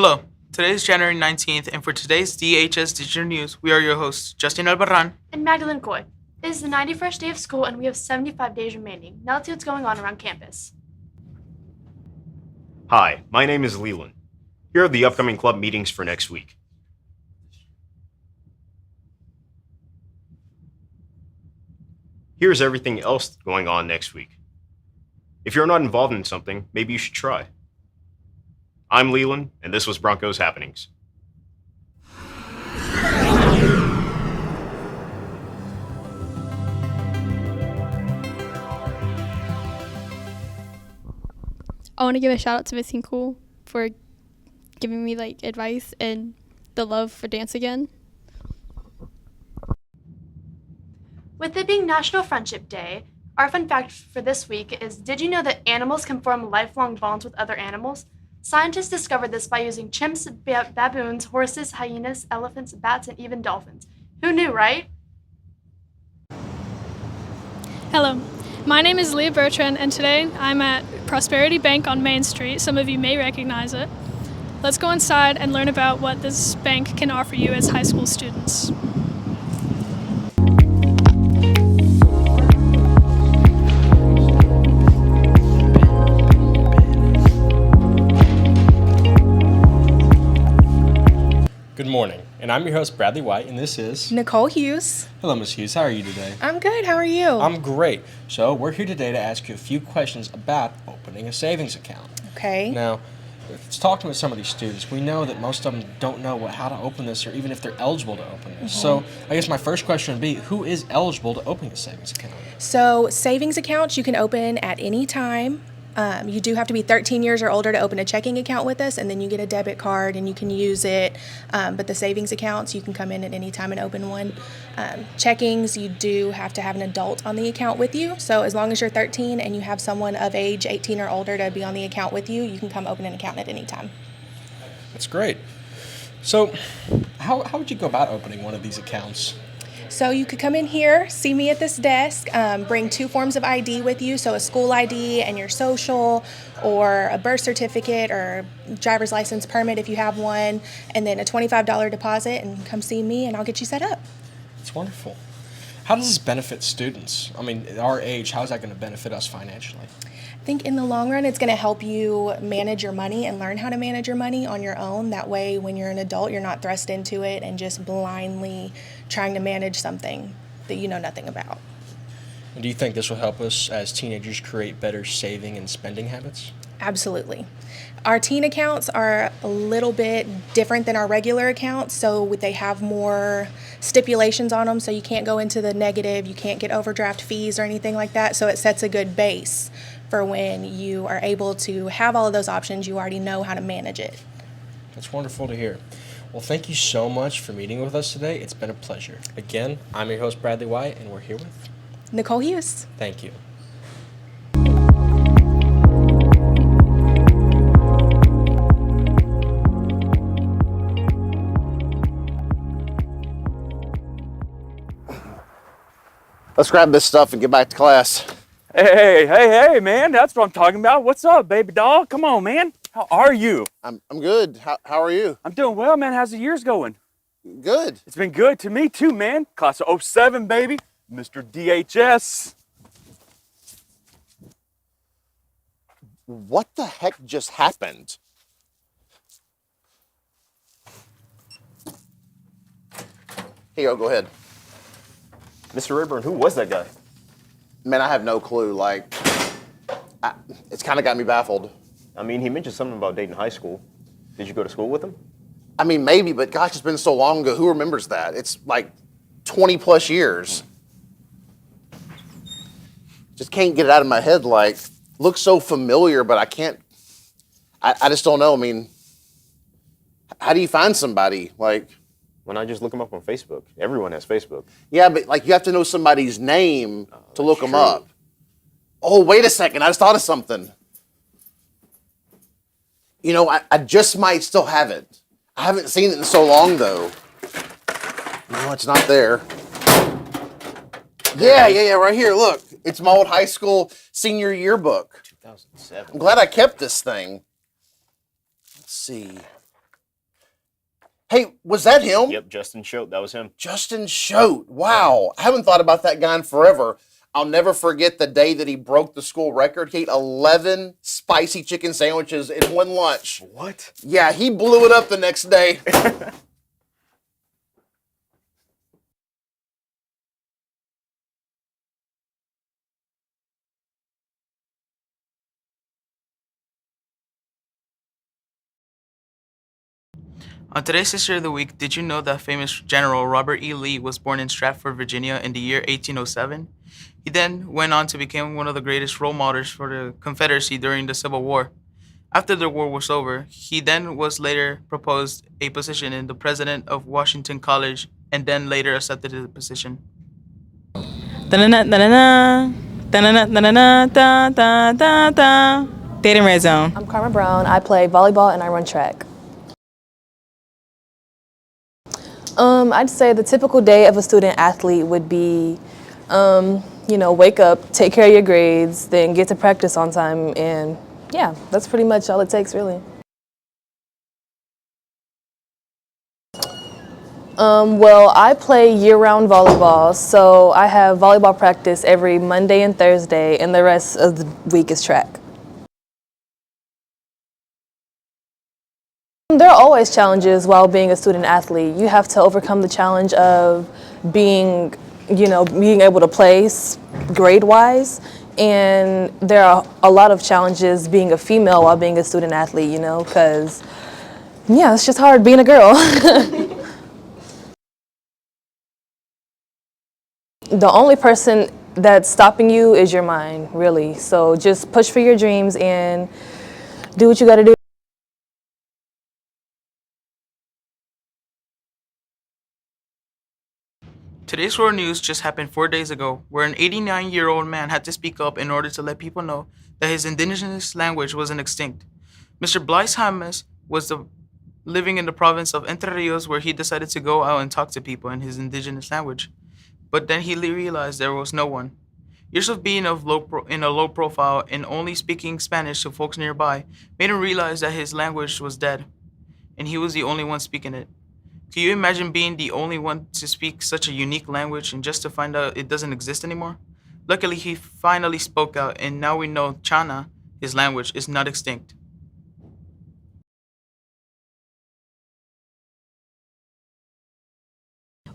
Hello, today is January 19th, and for today's DHS Digital News, we are your hosts, Justin Albarran and Magdalene Coy. It is the 91st day of school, and we have 75 days remaining. Now let's see what's going on around campus. Hi, my name is Leland. Here are the upcoming club meetings for next week. Here's everything else going on next week. If you're not involved in something, maybe you should try. I'm Leland, and this was Broncos Happenings. I want to give a shout out to Miss Hinkle for giving me advice and the love for dance again. With it being National Friendship Day, our fun fact for this week is, did you know that animals can form lifelong bonds with other animals? Scientists discovered this by using chimps, baboons, horses, hyenas, elephants, bats, and even dolphins. Who knew, right? Hello, my name is Leah Bertrand, and today I'm at Prosperity Bank on Main Street. Some of you may recognize it. Let's go inside and learn about what this bank can offer you as high school students. Good morning, and I'm your host, Bradley White, and this is Nicole Hughes. Hello, Ms. Hughes. How are you today? I'm good. How are you? I'm great. So we're here today to ask you a few questions about opening a savings account. Okay. Now, if talking with some of these students, we know that most of them don't know how to open this or even if they're eligible to open this. So I guess my first question would be, who is eligible to open a savings account? So savings accounts you can open at any time. You do have to be 13 years or older to open a checking account with us, and then you get a debit card and you can use it. But the savings accounts, you can come in at any time and open one. Checkings, you do have to have an adult on the account with you. So as long as you're 13 and you have someone of age 18 or older to be on the account with you, you can come open an account at any time. That's great. So how would you go about opening one of these accounts? So you could come in here, see me at this desk, bring 2 forms of ID with you, so a school ID and your social, or a birth certificate or driver's license permit if you have one, and then a $25 deposit, and come see me and I'll get you set up. That's wonderful. How does this benefit students? I mean, at our age, how is that going to benefit us financially? I think in the long run, it's going to help you manage your money and learn how to manage your money on your own. That way, when you're an adult, you're not thrust into it and just blindly trying to manage something that you know nothing about. And do you think this will help us as teenagers create better saving and spending habits? Absolutely. Our teen accounts are a little bit different than our regular accounts, so they have more stipulations on them, so you can't go into the negative, you can't get overdraft fees or anything like that, so it sets a good base for when you are able to have all of those options, you already know how to manage it. That's wonderful to hear. Well, thank you so much for meeting with us today. It's been a pleasure. Again, I'm your host, Bradley White, and we're here with Nicole Hughes. Thank you. Let's grab this stuff and get back to class. Hey, man, that's what I'm talking about. What's up, baby doll? Come on, man. How are you? I'm good. How are you? I'm doing well, man. How's the years going? Good. It's been good to me too, man. Class of 07, baby. Mr. DHS. What the heck just happened? Here you go ahead. Mr. Rayburn, who was that guy? Man, I have no clue. It's kind of got me baffled. I mean, he mentioned something about Dayton High School. Did you go to school with him? I mean, maybe, but gosh, it's been so long ago. Who remembers that? It's like 20 plus years. Just can't get it out of my head. Looks so familiar, but I can't. I just don't know. I mean, how do you find somebody? When I just look him up on Facebook. Everyone has Facebook. Yeah, but you have to know somebody's name to look them true. up. Oh, wait a second. I just thought of something. You know, I just might still have it. I haven't seen it in so long, though. No, it's not there. Yeah, right here. Look, it's my old high school senior yearbook. 2007. I'm glad I kept this thing. Let's see. Hey, was that him? Yep, Justin Choate. That was him. Justin Choate. Wow. I haven't thought about that guy in forever. I'll never forget the day that he broke the school record. He ate 11 spicy chicken sandwiches in one lunch. What? Yeah, he blew it up the next day. On today's History of the Week, did you know that famous General Robert E. Lee was born in Stratford, Virginia in the year 1807? He then went on to become one of the greatest role models for the Confederacy during the Civil War. After the war was over, he then was later proposed a position in the president of Washington College and then later accepted the position. Dating Red Zone. I'm Karma Brown. I play volleyball and I run track. I'd say the typical day of a student athlete would be, wake up, take care of your grades, then get to practice on time, and yeah, that's pretty much all it takes, really. Well, I play year-round volleyball, so I have volleyball practice every Monday and Thursday, and the rest of the week is track. There are always challenges while being a student athlete. You have to overcome the challenge of being able to place grade-wise, and there are a lot of challenges being a female while being a student athlete, because, yeah, it's just hard being a girl. The only person that's stopping you is your mind, really. So just push for your dreams and do what you got to do. Today's world news just happened 4 days ago, where an 89-year-old man had to speak up in order to let people know that his indigenous language wasn't extinct. Mr. Blyce James was living in the province of Entre Rios, where he decided to go out and talk to people in his indigenous language. But then he realized there was no one. Years of being in a low profile and only speaking Spanish to folks nearby made him realize that his language was dead, and he was the only one speaking it. Can you imagine being the only one to speak such a unique language and just to find out it doesn't exist anymore? Luckily, he finally spoke out, and now we know Chana, his language, is not extinct.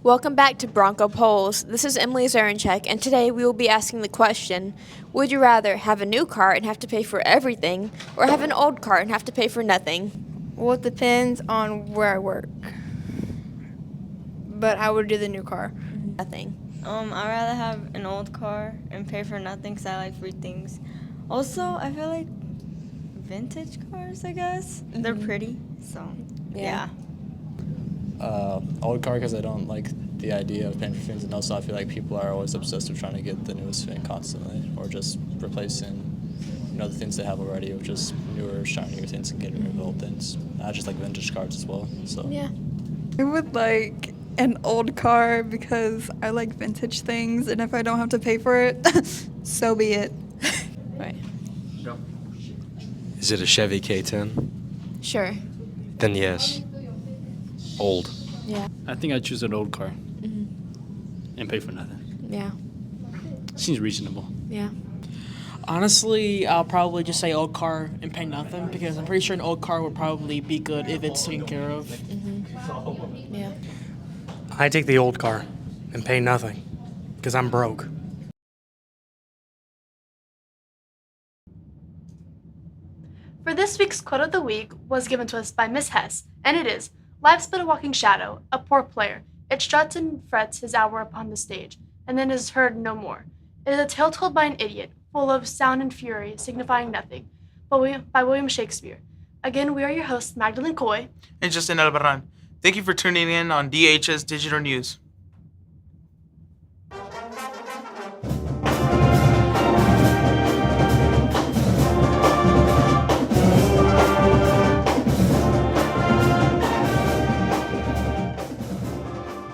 Welcome back to Bronco Polls. This is Emily Zarenchek, and today we will be asking the question, would you rather have a new car and have to pay for everything, or have an old car and have to pay for nothing? Well, it depends on where I work. But I would do the new car. Nothing. I'd rather have an old car and pay for nothing because I like free things. Also, I feel like vintage cars, I guess. They're pretty, so yeah. Old car because I don't like the idea of paying for things, and also I feel like people are always obsessed with trying to get the newest thing constantly, or just replacing the things they have already with just newer, shinier things and getting rid of old things. I just like vintage cars as well. So yeah, I would like an old car because I like vintage things, and if I don't have to pay for it, so be it. Right. Is it a Chevy K10? Sure. Then yes. Old. Yeah. I think I'd choose an old car and pay for nothing. Yeah. Seems reasonable. Yeah. Honestly, I'll probably just say old car and pay nothing because I'm pretty sure an old car would probably be good if it's taken care of. Yeah. I take the old car and pay nothing because I'm broke. For this week's quote of the week was given to us by Miss Hess, and it is, "Life's but a walking shadow, a poor player. It struts and frets his hour upon the stage, and then is heard no more. It is a tale told by an idiot, full of sound and fury, signifying nothing." By William Shakespeare. Again, we are your hosts, Magdalene Coy and Justin Albarran. Thank you for tuning in on DHS Digital News.